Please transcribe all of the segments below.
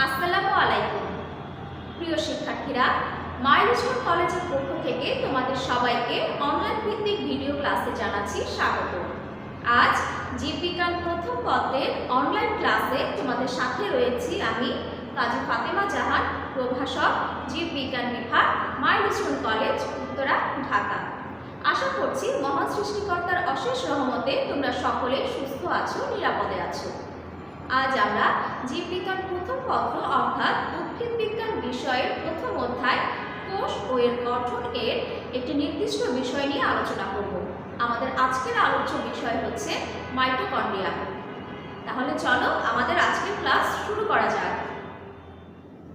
আসসালামু আলাইকুম প্রিয় শিক্ষার্থীরা, মাইলস্টোন কলেজের পক্ষ থেকে তোমাদের সবাইকে অনলাইন ভিত্তিক ভিডিও ক্লাসে জানাচ্ছি স্বাগত। আজ জীববিজ্ঞান প্রথম পত্রের অনলাইন ক্লাসে তোমাদের সাথে রয়েছি আমি কাজী ফাতেমা জাহান, প্রভাষক, জীববিজ্ঞান বিভাগ, মাইলস্টোন কলেজ, উত্তরা, ঢাকা। আশা করছি মহান সৃষ্টিকর্তার অশেষ রহমতে তোমরা সকলে সুস্থ আছো, নিরাপদে আছো। আজ আমরা জীববিজ্ঞান প্রথম পত্র অর্থাৎ উদ্ভিদ বিজ্ঞান বিষয়ের প্রথম অধ্যায় কোষ ও এর গঠন এর একটি নির্দিষ্ট বিষয় নিয়ে আলোচনা করব। আমাদের আজকের আলোচ্য বিষয় হচ্ছে মাইটোকন্ড্রিয়া। তাহলে চলো আমাদের আজকের ক্লাস শুরু করা যাক।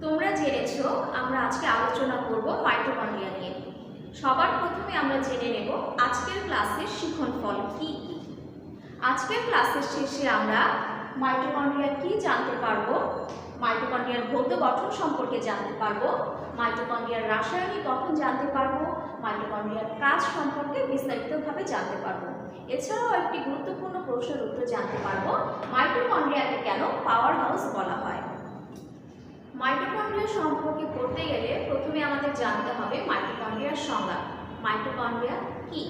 তোমরা জেনেছো আমরা আজকে আলোচনা করব মাইটোকন্ড্রিয়া নিয়ে। সবার প্রথমে আমরা জেনে নেব আজকের ক্লাসের শিক্ষণফল কি কি। আজকের ক্লাসের শেষে আমরা মাইটোকন্ড্রিয়া কি জানতে পারবো, মাইটোকন্ড্রিয়ার ভৌত গঠন সম্পর্কে জানতে পারবো, মাইটোকন্ড্রিয়ার রাসায়নিক গঠন জানতে পারবো, মাইটোকন্ড্রিয়ার কাজ সম্পর্কে বিস্তারিতভাবে জানতে পারবো। এছাড়াও একটি গুরুত্বপূর্ণ প্রশ্নের উত্তর জানতে পারবো, মাইটোকন্ড্রিয়াকে কেন পাওয়ার হাউস বলা হয়। মাইটোকন্ড্রিয়া সম্পর্কে পড়তে গেলে প্রথমে আমাদের জানতে হবে মাইটোকন্ড্রিয়ার সংজ্ঞা। মাইটোকন্ড্রিয়া কি?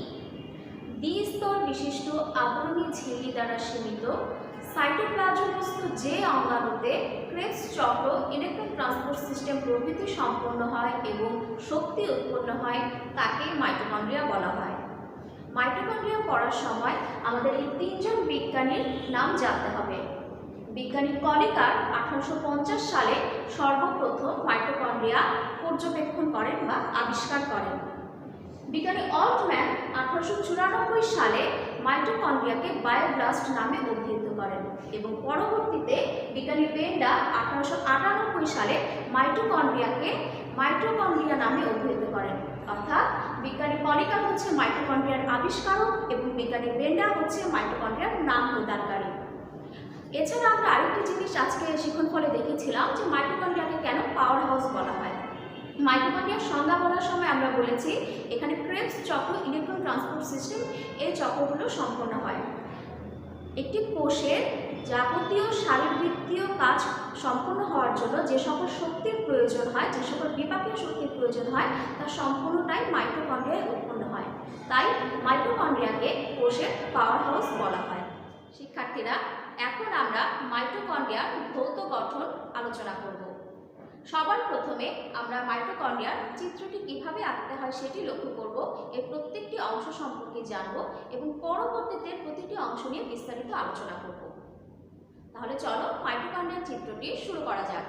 দ্বিস্তর বিশিষ্ট আবরণী ঝিল্লি দ্বারা সীমিত সাইটোপ্লাজমস্থ যে অঙ্গাণুতে ক্রেবস চক্র, ইলেকট্রন ট্রান্সপোর্ট সিস্টেম প্রভৃতি সম্পন্ন হয় এবং শক্তি উৎপন্ন হয় তাকে মাইটোকন্ড্রিয়া বলা হয়। মাইটোকন্ড্রিয়া পড়ার সময় আমাদের এই তিনজন বিজ্ঞানীর নাম জানতে হবে। বিজ্ঞানী কনিকার 1850 সালে সর্বপ্রথম মাইটোকন্ড্রিয়া পর্যবেক্ষণ করেন বা আবিষ্কার করেন। বিজ্ঞানী অল্টম্যান 1894 সালে মাইটোকন্ড্রিয়াকে বায়োব্লাস্ট নামে অভিহিত করেন এবং পরবর্তীতে বিজ্ঞানী বেন্ডা 1898 সালে মাইটোকন্ড্রিয়াকে মাইটোকন্ড্রিয়া নামে অভিহিত করেন। অর্থাৎ বিজ্ঞানী কনিকার হচ্ছে মাইটোকন্ড্রিয়ার আবিষ্কারক এবং বিজ্ঞানী বেন্ডা হচ্ছে মাইটোকন্ড্রিয়ার নাম প্রদানকারী। এছাড়া আমরা আরেকটি জিনিস আজকে শিক্ষণফলে দেখেছিলাম যে মাইটোকন্ড্রিয়াকে কেন পাওয়ার হাউস বলা হয়। মাইটোকন্ড্রিয়ার সংজ্ঞা বলার সময় আমরা বলেছি এখানে ক্রেবস চক্র, ইলেকট্রন ট্রান্সপোর্ট সিস্টেম এই চক্রগুলো সম্পন্ন হয়। একটি কোষের যাবতীয় শারীরবৃত্তীয় কাজ সম্পন্ন হওয়ার জন্য যে সকল শক্তির প্রয়োজন হয়, যে সকল বিপাকীয় শক্তির প্রয়োজন হয় তা সম্পূর্ণটাই মাইটোকন্ড্রিয়ায় উৎপন্ন হয়। তাই মাইটোকন্ড্রিয়াকে কোষের পাওয়ার হাউস বলা হয়। শিক্ষার্থীরা, এখন আমরা মাইটোকন্ড্রিয়ার ভৌত গঠন আলোচনা করব। সবার প্রথমে আমরা মাইটোকন্ড্রিয়ার চিত্রটি কিভাবে আঁকতে হয় সেটি লক্ষ্য করব, এর প্রত্যেকটি অংশ সম্পর্কে জানব এবং পরবর্তীতে প্রতিটি অংশ নিয়ে বিস্তারিত আলোচনা করব। তাহলে চলো মাইটোকন্ড্রিয়ার চিত্রটি শুরু করা যাক।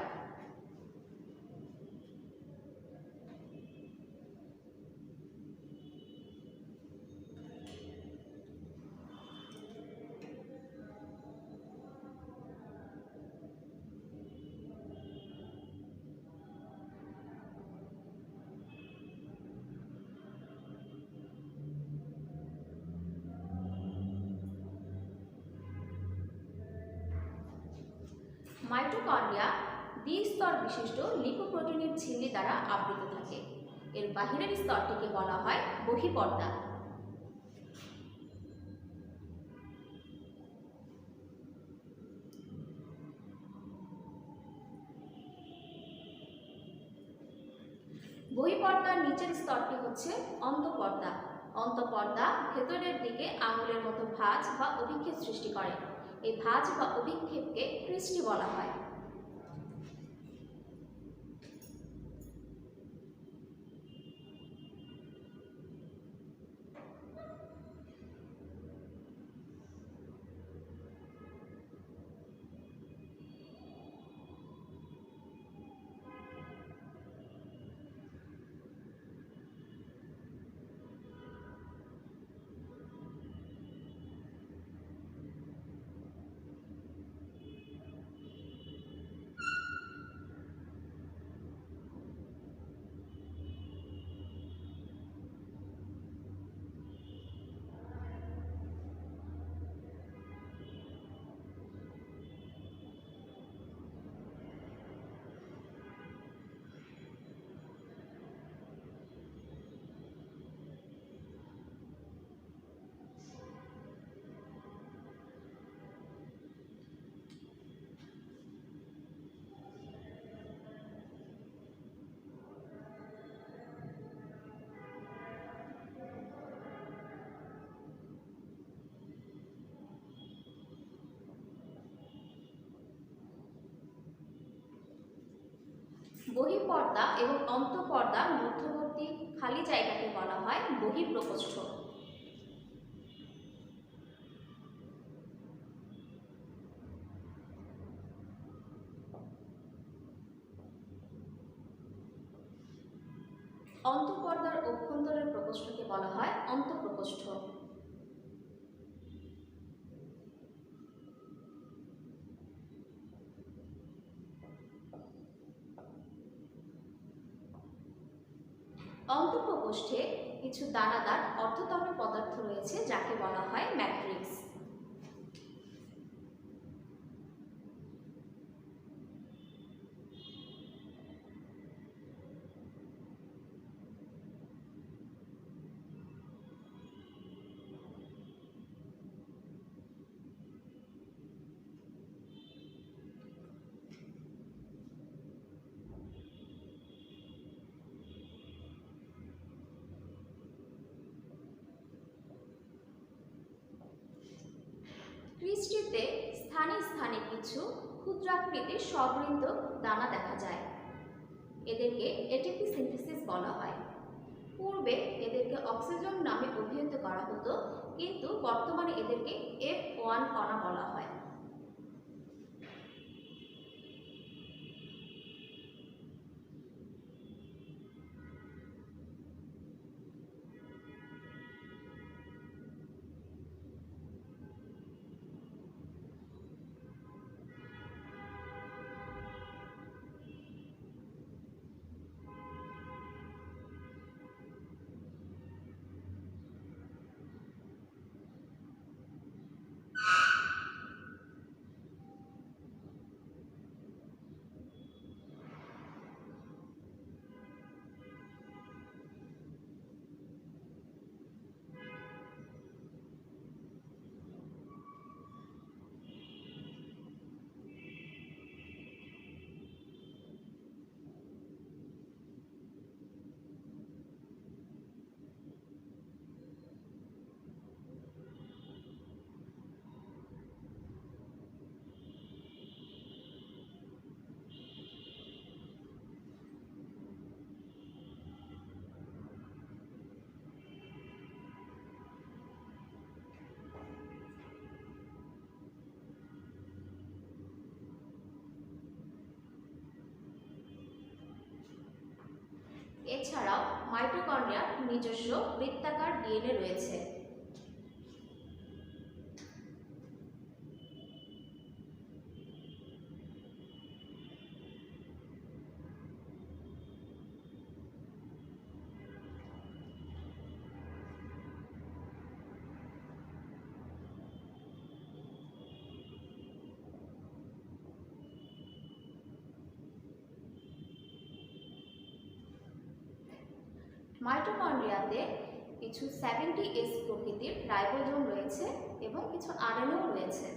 মাইটোকন্ড্রিয়া দ্বিস্তর বিশিষ্ট লিপোপ্রোটিনের ঝিল্লি দ্বারা আবৃত থাকে। এর বাহিরের স্তরটিকে বলা হয় বহিঃপর্দা। বহিঃপর্দার নিচের স্তরটি হচ্ছে অন্তঃপর্দা। অন্তঃপর্দা ভেতরের দিকে আঙুলের মতো ভাঁজ বা অভিক্ষেপ সৃষ্টি করে। এই ভাঁজ বা অভিক্ষেপকে ক্রিস্টি বলা হয়। বহিঃপর্দা এবং অন্তঃপর্দার মধ্যবর্তী খালি জায়গাকে বলা হয় বহিঃপ্রকোষ্ঠ। অন্তঃপর্দার অভ্যন্তরের প্রকোষ্ঠকে বলা হয় অন্তঃপ্রকোষ্ঠ। অন্তঃপ্রকোষ্ঠে কিছু দানাদার অর্ধতরল পদার্থ রয়েছে যাকে বলা হয় ম্যাট্রিক্স। ক্রিস্টিতে স্থানে স্থানে কিছু ক্ষুদ্রাকৃতির সবৃন্দ দানা দেখা যায়। এদেরকে এটিপি সিনথেসিস বলা হয়। পূর্বে এদেরকে অক্সিজন নামে অভিহিত করা হতো, কিন্তু বর্তমানে এদেরকে F1 কণা বলা হয়। এছাড়াও মাইটোকন্ড্রিয়ার নিজস্ব বৃত্তাকার ডিএনএ রয়েছে। মাইটোকন্ড্রিয়াতে কিছু 70S প্রকৃতির রাইবোজোম রয়েছে এবং কিছু আরএনএও রয়েছে।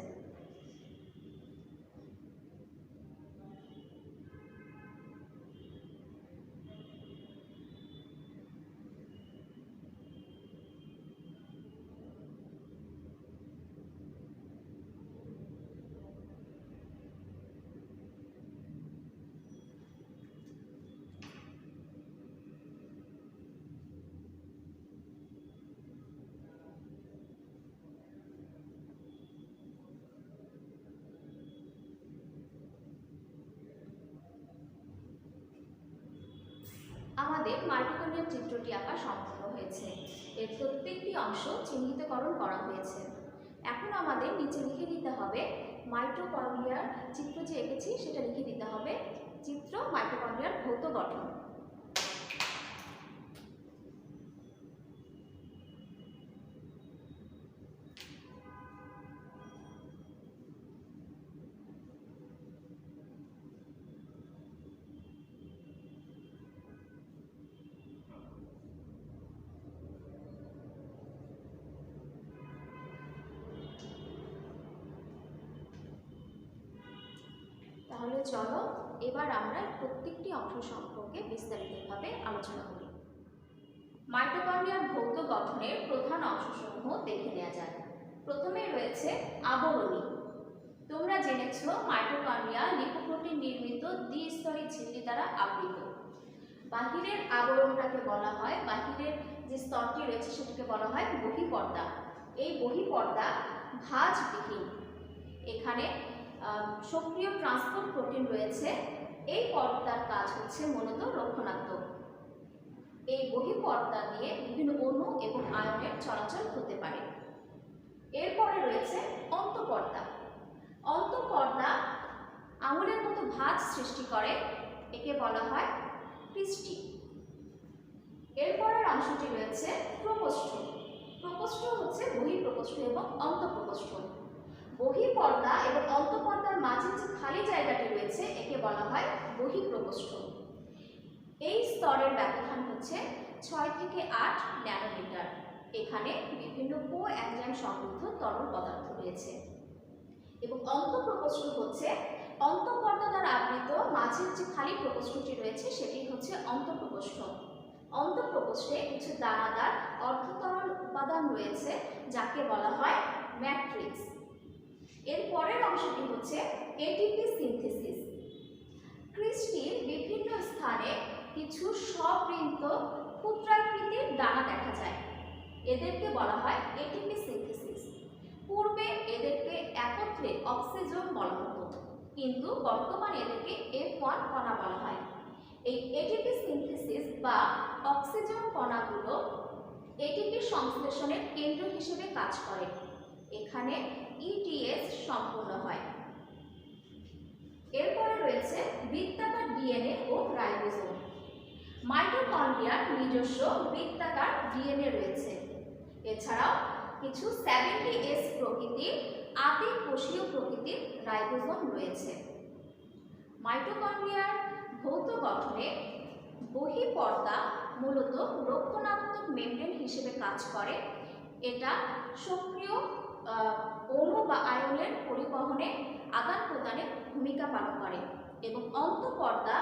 আমাদের মাইটোকন্ড্রিয়ার চিত্রটি আঁকা সম্পূর্ণ হয়েছে। এর প্রত্যেকটি অংশ চিহ্নিতকরণ করা হয়েছে। এখন আমাদের নিচে লিখে দিতে হবে মাইটোকন্ড্রিয়ার চিত্র যে এঁকেছি সেটা লিখে দিতে হবে চিত্র মাইটোকন্ড্রিয়ার ভৌত গঠন। তাহলে চলো এবার আমরা প্রত্যেকটি অংশ সম্পর্কে বিস্তারিতভাবে আলোচনা করি। মাইটোকন্ড্রিয়ার ভৌত গঠনের প্রধান অংশসমূহ দেখে নেওয়া যায়। প্রথমে রয়েছে আবরণী। তোমরা জেনেছো মাইটোকন্ড্রিয়া লিপোপ্রোটিন নির্মিত দ্বি দ্বিস্তরী ঝিল্লি দ্বারা আবৃত। বাহিরের আবরণটাকে বলা হয়, বাহিরের যে স্তরটি রয়েছে সেটাকে বলা হয় বহিঃপর্দা। এই বহিঃপর্দা ভাঁজবিহীন। এখানে সক্রিয় ট্রান্সপোর্ট প্রোটিন রয়েছে। এই পর্দার কাজ হচ্ছে মূলত রক্ষণাত্মক। এই বহিঃপর্দা দিয়ে বিভিন্ন অণু এবং আয়নের চলাচল হতে পারে। এরপরে রয়েছে অন্তঃপর্দা। অন্তঃপর্দা আঙুলের মতো ভাঁজ সৃষ্টি করে, একে বলা হয় ক্রিস্টি। এরপরের অংশটি রয়েছে প্রকোষ্ঠ। প্রকোষ্ঠ হচ্ছে বহিঃপ্রকোষ্ঠ এবং অন্তঃপ্রকোষ্ঠ। বহিঃপর্দা এবং অন্তঃপর্দার মাঝে যে খালি জায়গাটি রয়েছে একে বলা হয় বহিঃপ্রকোষ্ঠ। এই স্তরের ব্যবধান হচ্ছে 6 থেকে 8 ন্যানোমিটার। এখানে বিভিন্ন কোএনজাইম সমৃদ্ধ তরল পদার্থ রয়েছে। এবং অন্তঃপ্রকোষ্ঠ হচ্ছে অন্তঃপর্দা দ্বারা আবৃত মাঝের যে খালি প্রকোষ্ঠটি রয়েছে সেটি হচ্ছে অন্তঃপ্রকোষ্ঠ। অন্তঃপ্রকোষ্ঠে কিছু দানাদার অর্ধতরল উপাদান রয়েছে যাকে বলা হয় ম্যাট্রিক্স। এর পরের অংশটি হচ্ছে এটিপি সিনথেসিস। ক্রিস্টির বিভিন্ন স্থানে কিছু স্ববৃন্ত ক্ষুদ্রাকৃতির দানা দেখা যায়, এদেরকে বলা হয় এটিপি সিনথেসিস। পূর্বে এদেরকে একত্রে অক্সিজোম বলা হতো, কিন্তু বর্তমানে এদেরকে F1 কণা বলা হয়। এই এটিপি সিনথেসিস বা অক্সিজোম কণাগুলো এটিপি সংশ্লেষণের কেন্দ্র হিসেবে কাজ করে। এখানে ইটিএস সম্পূর্ণ হয়। এরপরে রয়েছে বৃত্তাকার ডিএনএ ও রাইবোসোম। মাইটোকন্ড্রিয়ার নিজস্ব বৃত্তাকার ডিএনএ রয়েছে। এছাড়াও কিছু 70S প্রকৃতির আদি কোষীয় প্রকৃতির রাইবোসোম রয়েছে। মাইটোকন্ড্রিয়ার ভৌত গঠনে বহিঃপর্দা মূলত রক্ষণাত্মক মেমব্রেন হিসেবে কাজ করে। এটা সক্রিয় অণু বা আয়নের পরিবহনে আদান প্রদানে ভূমিকা পালন করে এবং অন্তঃপর্দা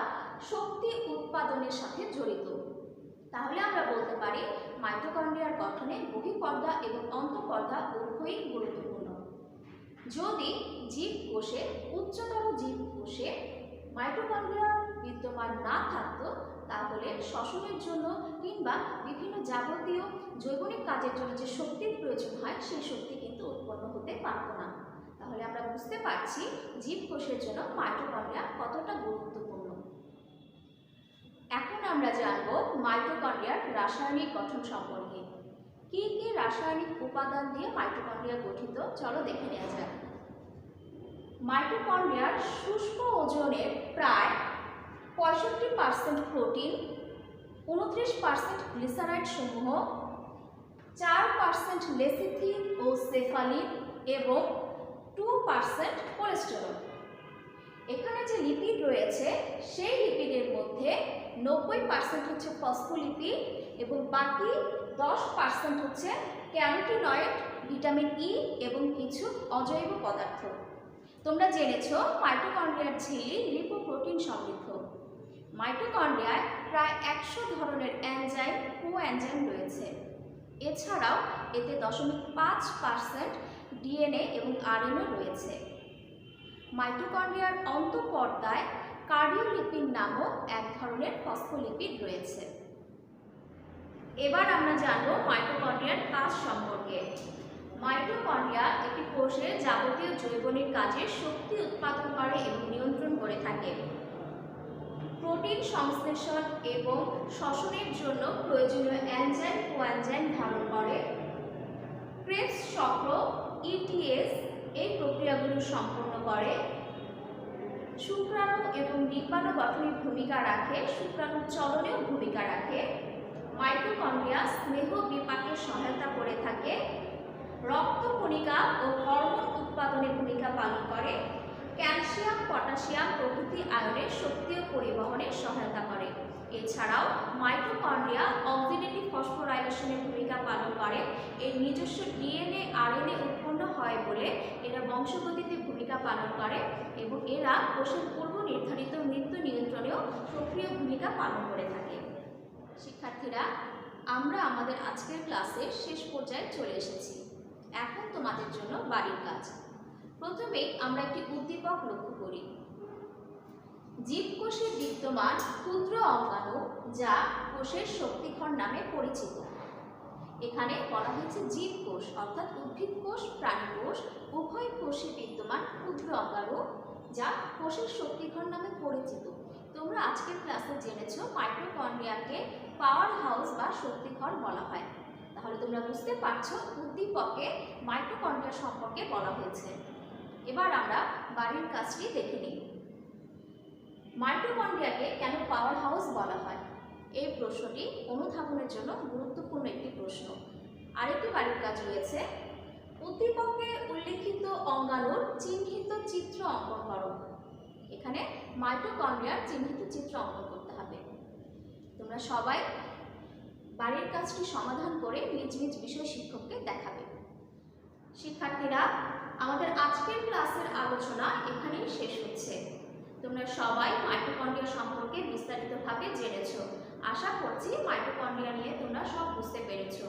শক্তি উৎপাদনের সাথে জড়িত। তাহলে আমরা বলতে পারি মাইটোকন্ড্রিয়ার গঠনে বহিঃপর্দা এবং অন্তঃপর্দা উভয়ই গুরুত্বপূর্ণ। যদি জীবকোষে উচ্চতর জীবকোষে মাইটোকন্ড্রিয়া বিদ্যমান না থাকতো তাহলে শ্বসনের জন্য কিংবা বিভিন্ন যাবতীয় জৈবনিক কাজের জন্য যে শক্তির প্রয়োজন হয় সেই শক্তি কিন্তু উৎপন্ন হতে পারত না। তাহলে আমরা বুঝতে পারছি জীবকোষের জন্য মাইটোকন্ড্রিয়া কতটা গুরুত্বপূর্ণ। এখন আমরা জানব মাইটোকন্ড্রিয়ার রাসায়নিক গঠন সম্পর্কে। কি কি রাসায়নিক উপাদান দিয়ে মাইটোকন্ড্রিয়া গঠিত চলো দেখে নেওয়া যাক। মাইটোকন্ড্রিয়ার শুষ্ক ওজনের প্রায় 65% প্রোটিন, 29% গ্লিসারাইড সমূহ, 4% লেসিথিন ও সেফালিন এবং 2% কোলেস্টেরল। এখানে যে লিপিড রয়েছে সেই লিপিডের মধ্যে 90% হচ্ছে ফসফোলিপিড এবং বাকি 10% হচ্ছে ক্যারোটিনয়েড, ভিটামিন ই এবং কিছু অজৈব পদার্থ। তোমরা জেনেছো মাইটোকন্ড্রিয়ার ঝিল্লি লিপোপ্রোটিন সমৃদ্ধ। মাইটোকন্ড্রিয়ায় প্রায় 100 ধরনের এনজাইম, কোএনজাইম রয়েছে। এছাড়াও এতে 0.5% ডিএনএ এবং আরএনএ রয়েছে। মাইটোকন্ড্রিয়ার অন্তঃপর্দায় কার্ডিওলিপিড নামক এক ধরনের ফসফোলিপিড রয়েছে। এবার আমরা জানব মাইটোকন্ড্রিয়ার কাজ সম্পর্কে। মাইটোকন্ড্রিয়া একটি কোষের যাবতীয় জৈবনিক কাজে শক্তি উৎপাদন করে এবং নিয়ন্ত্রণ করে থাকে। প্রোটিন সংশ্লেষণ এবং শ্বসনের জন্য প্রয়োজনীয় এনজাইম, কোএনজাইম ধারণ করে। ক্রেবস চক্র, ইটিএস এই প্রক্রিয়াগুলো সম্পন্ন করে। শুক্রাণু এবং ডিম্বাণু গঠনে ভূমিকা রাখে, শুক্রাণুর চলনেও ভূমিকা রাখে। মাইটোকন্ড্রিয়া স্নেহ বিপাকে সহায়তা করে থাকে। রক্তকণিকা ও হরমোন উৎপাদনে ভূমিকা পালন করে। ক্যালসিয়াম, পটাশিয়াম প্রভৃতি আয়নের শক্তিও পরিবহনে সহায়তা করে। এছাড়াও মাইটোকন্ড্রিয়া অক্সিডেটিভ ফসফোরাইলেশনের ভূমিকা পালন করে। এর নিজস্ব ডিএনএ, আরএনএ উৎপন্ন হয় বলে এরা বংশগতিতে ভূমিকা পালন করে এবং এরা কোষের পূর্ব নির্ধারিত মৃত্যু নিয়ন্ত্রণেও সক্রিয় ভূমিকা পালন করে থাকে। শিক্ষার্থীরা, আমরা আমাদের আজকের ক্লাসের শেষ পর্যায়ে চলে এসেছি। এখন তোমাদের জন্য বাড়ির কাজ। প্রথমেই আমরা একটি উদ্দীপক লক্ষ্য করি। জীবকোষ জীবকোষে বিদ্যমান ক্ষুদ্র অঙ্গাণু যা কোষের শক্তিঘর নামে পরিচিত। এখানে বলা হয়েছে জীবকোষ অর্থাৎ উদ্ভিদ কোষ, প্রাণী কোষ উভয় কোষে বিদ্যমান ক্ষুদ্র অঙ্গাণু যা কোষের শক্তিঘর নামে পরিচিত। তোমরা আজকের ক্লাসে জেনেছো মাইটোকন্ড্রিয়াকে পাওয়ার হাউস বা শক্তিঘর বলা হয়। তাহলে তোমরা বুঝতে পারছো উদ্দীপকে মাইটোকন্ড্রিয়া সম্পর্কে বলা হয়েছে। এবার আমরা বাড়ির কাজটি দেখে নিই। মাইটোকন্ড্রিয়াকে কেন পাওয়ার হাউস বলা হয়? এই প্রশ্নটি অনুধাবনের জন্য গুরুত্বপূর্ণ একটি প্রশ্ন। আরেকটি বাড়ির কাজ রয়েছে, উদ্দীপকে উল্লেখিত অঙ্গাণুর চিহ্নিত চিত্র অঙ্কন করো। এখানে মাইটোকন্ড্রিয়ার চিহ্নিত চিত্র অঙ্কন করতে হবে। তোমরা সবাই বাড়ির কাজটি সমাধান করে নিজ নিজ বিষয় শিক্ষককে দেখাবে। শিক্ষার্থীরা, আমাদের আজকের ক্লাসের আলোচনা এখানেই শেষ হচ্ছে। তোমরা সবাই মাইটোকন্ড্রিয়া সম্পর্কে বিস্তারিতভাবে জেনেছো। আশা করছি মাইটোকন্ড্রিয়া নিয়ে তোমরা সব বুঝতে পেরেছো।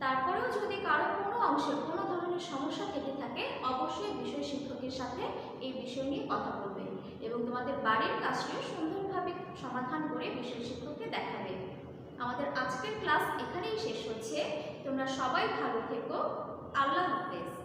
তারপরেও যদি কারো কোনো অংশে কোনো ধরনের সমস্যা থেকে থাকে, অবশ্যই বিষয় শিক্ষকের সাথে এই বিষয় নিয়ে কথা বলবে এবং তোমাদের বাড়ির কাজটিও সুন্দরভাবে সমাধান করে বিষয় শিক্ষককে দেখাবে। আমাদের আজকের ক্লাস এখানেই শেষ হচ্ছে। তোমরা সবাই ভালো থেকো। আল্লাহ হাফেজ।